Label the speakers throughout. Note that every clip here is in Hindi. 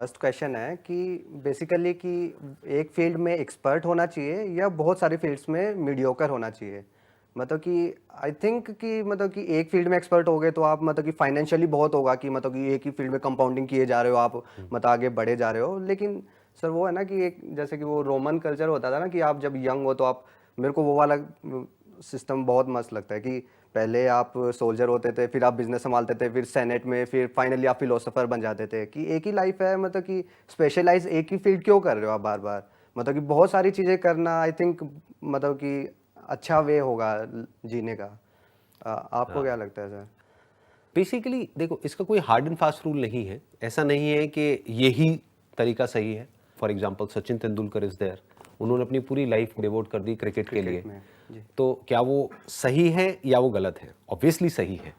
Speaker 1: फर्स्ट क्वेश्चन है कि बेसिकली कि एक फील्ड में एक्सपर्ट होना चाहिए या बहुत सारी फील्ड्स में मीडियोकर होना चाहिए। मतलब कि आई थिंक कि मतलब कि एक फील्ड में एक्सपर्ट हो गए तो आप मतलब कि फाइनेंशियली बहुत होगा कि मतलब कि एक ही फील्ड में कंपाउंडिंग किए जा रहे हो आप, मतलब आगे बढ़े जा रहे हो। लेकिन सर वो है ना कि एक जैसे कि वो रोमन कल्चर होता था ना कि आप जब यंग हो तो आप, मेरे को वो वाला सिस्टम बहुत मस्त लगता है कि पहले आप सोल्जर होते थे, फिर आप बिजनेस संभालते थे, फिर सेनेट में, फिर फाइनली आप फिलोसोफर बन जाते थे। कि एक ही लाइफ है, मतलब कि स्पेशलाइज एक ही फील्ड क्यों कर रहे हो आप बार बार। मतलब कि बहुत सारी चीज़ें करना आई थिंक मतलब कि अच्छा वे होगा जीने का। आपको क्या लगता है सर?
Speaker 2: बेसिकली देखो, इसका कोई हार्ड एंड फास्ट रूल नहीं है। ऐसा नहीं है कि यही तरीका सही है। For example Sachin Tendulkar is there, उन्होंने अपनी पूरी लाइफ डिवोट कर दी क्रिकेट के लिए।
Speaker 1: क्रिकेट में जी।
Speaker 2: तो क्या वो सही है या वो गलत है? ऑब्वियसली सही है,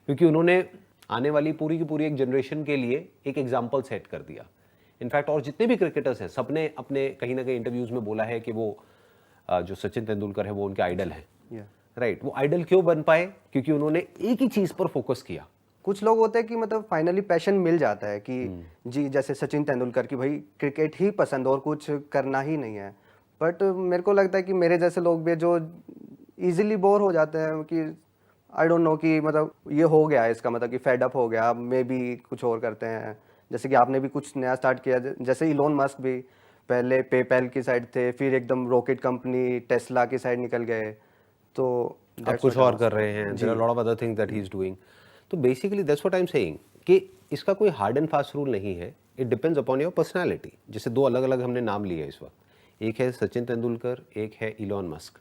Speaker 2: क्योंकि उन्होंने आने वाली पूरी की पूरी एक जनरेशन के लिए एक एग्जाम्पल सेट कर दिया। इनफैक्ट और जितने भी क्रिकेटर्स हैं सबने अपने कहीं ना कहीं इंटरव्यूज में बोला है कि वो जो सचिन तेंदुलकर है वो उनके आइडल हैं।
Speaker 1: या
Speaker 2: राइट, वो आइडल क्यों बन पाए? क्योंकि उन्होंने एक ही चीज पर फोकस किया।
Speaker 1: कुछ लोग होते हैं कि मतलब फाइनली पैशन मिल जाता है कि जी, जैसे सचिन तेंदुलकर की भाई क्रिकेट ही पसंद और कुछ करना ही नहीं है। बट मेरे को लगता है कि मेरे जैसे लोग भी जो इजीली बोर हो जाते हैं कि आई डोंट नो कि मतलब ये हो गया है इसका मतलब कि फेड अप हो गया, अब मे भी कुछ और करते हैं। जैसे कि आपने भी कुछ नया स्टार्ट किया, जैसे इलोन मस्क भी पहले पेपैल की साइड थे, फिर एकदम रॉकेट कंपनी टेस्ला की साइड निकल गए। तो
Speaker 2: अब
Speaker 1: दैट्स
Speaker 2: कुछ
Speaker 1: व्हाट आई
Speaker 2: और
Speaker 1: वांट
Speaker 2: कर
Speaker 1: टू
Speaker 2: रहे हैं,
Speaker 1: टॉक
Speaker 2: देयर
Speaker 1: जी।
Speaker 2: Are lot of other things that he is doing. तो basically that's what I am saying कि इसका कोई हार्ड एंड फास्ट रूल नहीं है। It depends upon your personality. जैसे दो अलग अलग हमने नाम लिए इस वक्त, एक है सचिन तेंदुलकर, एक है इलॉन मस्क।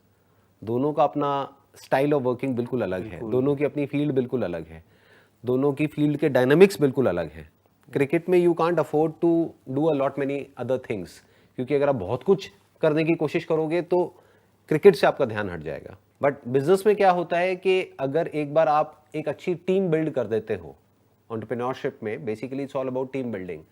Speaker 2: दोनों का अपना स्टाइल ऑफ वर्किंग बिल्कुल अलग है,
Speaker 1: बिल्कुल।
Speaker 2: दोनों की अपनी फील्ड बिल्कुल अलग है, दोनों की फील्ड के डायनामिक्स बिल्कुल अलग है। क्रिकेट में you can't afford to do a lot many other things, क्योंकि अगर आप बहुत कुछ करने की कोशिश करोगे तो क्रिकेट से आपका ध्यान हट जाएगा। बट बिजनेस में क्या होता है कि अगर एक बार आप एक अच्छी टीम बिल्ड कर देते हो, एंटरप्रेन्योरशिप में basically it's all about team building,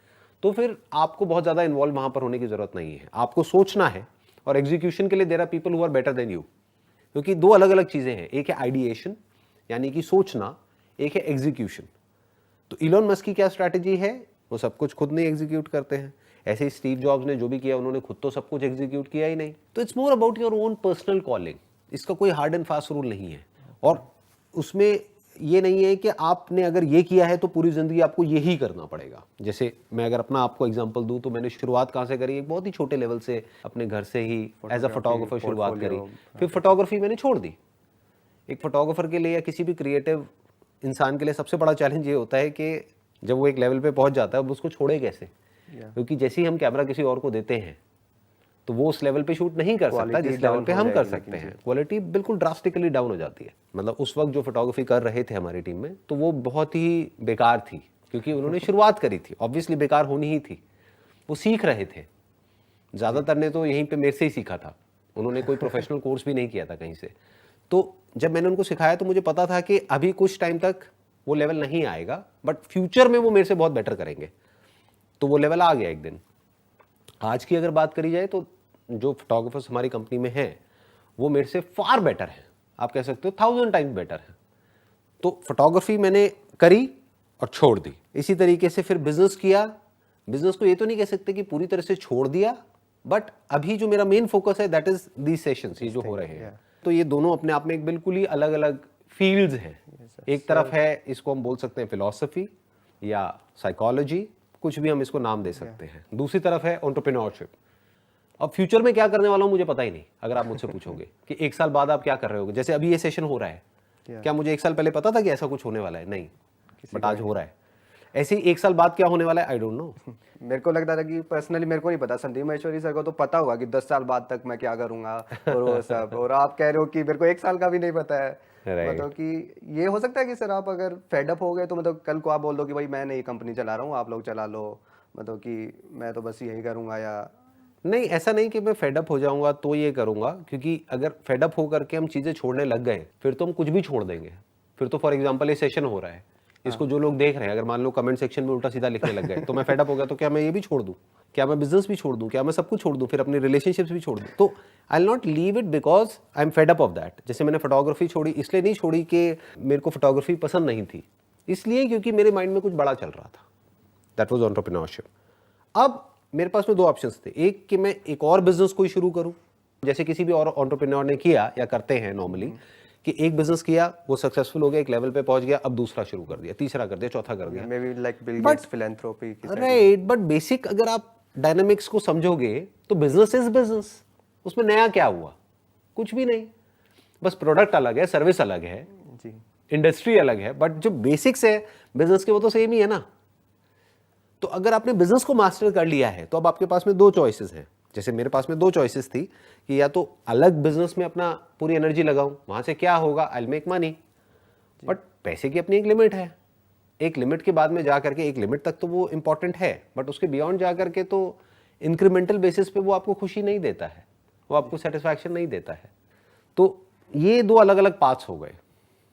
Speaker 2: तो फिर आपको बहुत ज़्यादा इन्वॉल्व वहां पर होने की जरूरत नहीं है। आपको सोचना है और एग्जीक्यूशन के लिए there are people who are better than you. क्योंकि दो अलग अलग चीज़ें हैं, एक है आइडिएशन यानी कि सोचना, एक है एग्जीक्यूशन। तो इलॉन मस्क की क्या स्ट्रैटेजी है? वो सब कुछ खुद नहीं एग्जीक्यूट करते हैं। ऐसे ही स्टीव जॉब्स ने जो भी किया उन्होंने खुद तो सब कुछ एग्जीक्यूट किया ही नहीं। तो it's more about your own personal calling. इसका कोई हार्ड एंड फास्ट रूल नहीं है। और उसमें ये नहीं है कि आपने अगर ये किया है तो पूरी जिंदगी आपको यही करना पड़ेगा। जैसे मैं अगर अपना आपको एग्जांपल दूं तो मैंने शुरुआत कहाँ से करी? एक बहुत ही छोटे लेवल से अपने घर से ही एज अ
Speaker 1: फोटोग्राफी
Speaker 2: फोटोग्राफर शुरुआत करी।
Speaker 1: पोर्टफोलियो।
Speaker 2: फिर फोटोग्राफी मैंने छोड़ दी। एक फोटोग्राफर के लिए या किसी भी क्रिएटिव इंसान के लिए सबसे बड़ा चैलेंज ये होता है कि जब वो एक लेवल पे पहुंच जाता है अब उसको छोड़े कैसे?
Speaker 1: या
Speaker 2: क्योंकि जैसे ही हम कैमरा किसी और को देते हैं तो वो उस लेवल पे शूट नहीं कर सकता
Speaker 1: क्वालिटी
Speaker 2: जिस लेवल
Speaker 1: डाउन
Speaker 2: पे
Speaker 1: हो
Speaker 2: हम कर
Speaker 1: जाएगी लेकिन
Speaker 2: सकते
Speaker 1: जी।
Speaker 2: हैं। क्वालिटी बिल्कुल ड्रास्टिकली डाउन हो जाती है। मतलब उस वक्त जो फोटोग्राफी कर रहे थे हमारी टीम में, तो वो बहुत ही बेकार थी, क्योंकि उन्होंने शुरुआत करी थी। ऑब्वियसली बेकार होनी ही थी। वो सीख रहे थे,
Speaker 1: जी।
Speaker 2: ज़्यादातर ने तो यहीं पे मेरे से ही सीखा था। उन्होंने कोई प्रोफेशनल कोर्स भी नहीं किया था कहीं से। तो जब मैंने उनको सिखाया तो मुझे पता था कि अभी कुछ टाइम तक वो लेवल नहीं आएगा, बट फ्यूचर में वो मेरे से बहुत बेटर करेंगे। तो वो लेवल आ गया एक दिन। आज की अगर बात करी जाए तो जो फोटोग्राफर्स हमारी कंपनी में हैं वो मेरे से फार बेटर हैं। आप कह सकते हो 1000 टाइम्स बेटर है। तो फोटोग्राफी मैंने करी और छोड़ दी। इसी तरीके से फिर बिजनेस किया। बिजनेस को ये तो नहीं कह सकते कि पूरी तरह से छोड़ दिया, बट अभी जो मेरा मेन फोकस है दैट इज दी सेशंस, ये जो हो रहे हैं। तो ये दोनों अपने आप में एक बिल्कुल ही अलग अलग फील्ड्स हैं। एक तरफ है, इसको हम बोल सकते हैं फिलॉसफी या साइकोलॉजी, कुछ भी हम इसको नाम दे सकते हैं। दूसरी तरफ है एंटरप्रेन्योरशिप। अब फ्यूचर में क्या करने वाला हूं मुझे पता ही नहीं। अगर आप मुझसे पूछोगे कि एक साल बाद आप क्या कर रहे होगे, जैसे अभी ये सेशन हो रहा है, क्या मुझे एक साल पहले पता था कि ऐसा कुछ होने वाला है? नहीं, बट आज हो रहा है। ऐसे ही एक साल बाद क्या होने वाला है, आई डोंट नो।
Speaker 1: मेरे को लगता था कि पर्सनली मेरे को नहीं पता, संदीप महेश्वरी सर को तो पता होगा कि 10 साल बाद तक मैं क्या करूंगा और वो सब। और आप कह रहे हो कि मेरे को 1 साल का भी नहीं पता है। मतलब
Speaker 2: राइट।
Speaker 1: कि ये हो सकता है कि सर आप अगर फेडअप हो गए तो मतलब कल को आप बोल दो कि भाई मैं नई कंपनी चला रहा हूँ, आप लोग चला लो, मतलब कि मैं तो बस यही करूंगा। या
Speaker 2: नहीं, ऐसा नहीं कि मैं फेडअप हो जाऊंगा तो ये करूंगा, क्योंकि अगर फेडअप होकर के हम चीजें छोड़ने लग गए फिर तो हम कुछ भी छोड़ देंगे। फिर तो फॉर एग्जांपल ये सेशन हो रहा है, इसको जो लोग देख रहे हैं अगर मान लो कमेंट सेक्शन में उल्टा सीधा लिखने लग गए तो मैं फेडअप हो गया, तो क्या मैं ये भी छोड़ दूं? क्या मैं बिजनेस भी छोड़ दूं? क्या मैं सब कुछ छोड़ दूं? फिर अपनी रिलेशनशिप्स भी छोड़ दूं? तो I will not leave it because I am fed up of that. जैसे मैंने फोटोग्राफी छोड़ी, इसलिए नहीं छोड़ी कि मेरे को फोटोग्राफी पसंद नहीं थी, इसलिए क्योंकि मेरे माइंड में कुछ बड़ा चल रहा था। That was entrepreneurship. अब मेरे पास में दो ऑप्शंस थे, एक कि मैं एक और बिजनेस कोई शुरू करूं, जैसे किसी भी और एंटरप्रेन्योर ने किया या करते हैं नॉर्मली, कि एक बिजनेस किया, वो सक्सेसफुल हो गया, एक लेवल पे पहुंच गया, अब दूसरा शुरू कर दिया, तीसरा कर दिया, चौथा कर दिया।
Speaker 1: Maybe like Bill
Speaker 2: But-
Speaker 1: Gates philanthropy की
Speaker 2: राइट, बट बेसिक अगर आप डायनामिक्स को समझोगे तो बिजनेस इज बिजनेस, उसमें नया क्या हुआ, कुछ भी नहीं, बस प्रोडक्ट अलग है, सर्विस अलग है,
Speaker 1: जी
Speaker 2: इंडस्ट्री अलग है, बट जो बेसिक्स है बिजनेस के वो तो सेम ही है ना। तो अगर आपने बिजनेस को मास्टर कर लिया है तो अब आपके पास में दो चॉइसेस हैं, जैसे मेरे पास में दो चॉइसेस थी कि या तो अलग बिजनेस में अपना पूरी एनर्जी लगाऊं, वहां से क्या होगा, I will make money, but पैसे की अपनी एक लिमिट है, एक लिमिट के बाद में जा करके, एक लिमिट तक तो वो इंपॉर्टेंट है, बट उसके बियॉन्ड जा करके तो इंक्रीमेंटल बेसिस पे वो आपको खुशी नहीं देता है, वो आपको सेटिस्फैक्शन नहीं देता है। तो ये दो अलग अलग पाथ्स हो गए,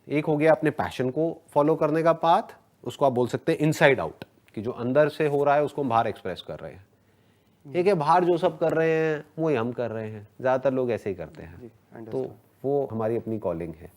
Speaker 2: एक हो गया अपने पैशन को फॉलो करने का पाथ, उसको आप बोल सकते हैं इनसाइड आउट, कि जो अंदर से हो रहा है उसको हम बाहर एक्सप्रेस कर रहे हैं। एक है बाहर जो सब कर रहे हैं वही हम कर रहे हैं, ज़्यादातर लोग ऐसे ही करते हैं, तो वो हमारी अपनी कॉलिंग है।